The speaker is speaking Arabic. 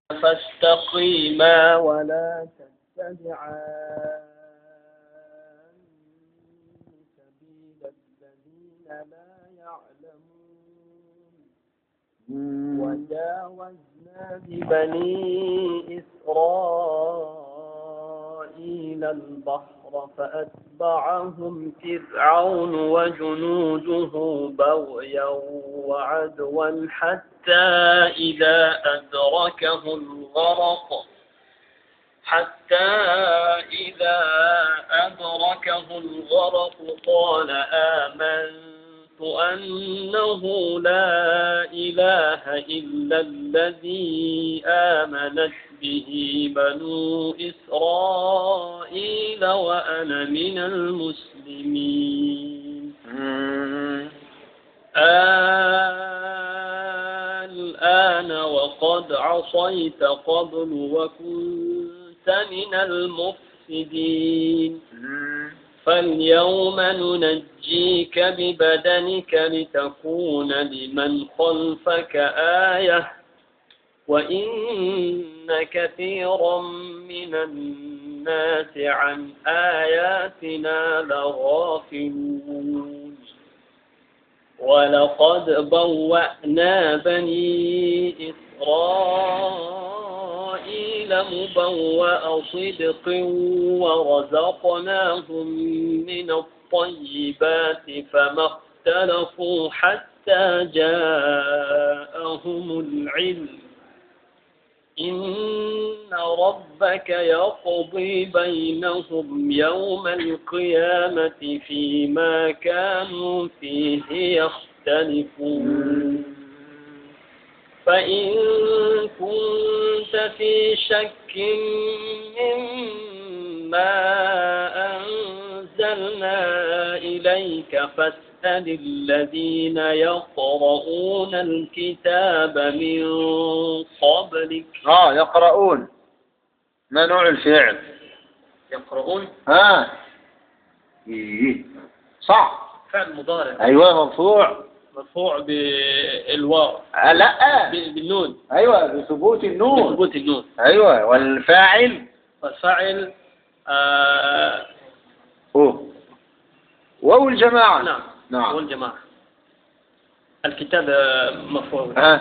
فاستقيما ولا تتبعان سبيل الذين لا يعلمون وجاوزنا ببني إسرائيل البحر فأتبعهم فرعون وجنوده بغيا وعدوا حتى إذا أدركه الغرق قال آمنت أنه لا إله إلا الذي آمنت به بنو إسرائيل وأنا من المسلمين الآن وقد عصيت قبل وكنت من المفسدين فاليوم ننجيك ببدنك لتكون لمن خلفك آية وإن كثيرا من الناس عن آياتنا لغافلون ولقد بوأنا بني إسرائيل مبوأ صدق ورزقناهم من الطيبات فما اختلفوا حتى جاءهم العلم إن ربك يقضي بينهم يوم القيامة فيما كانوا فيه يختلفون فإن كنت في شك مما أنزلنا إليك فاسأل الذين يقرؤون الكتاب من قبلك. يقرؤون ما نوع الفعل؟ يقرؤون صح فعل مضارع. أيوة مرفوع بالواو. لا بالنون. أيوة بثبوت النون. أيوة والفاعل واو الجماعة. نعم واو الجماعة. الكتاب مرفوع.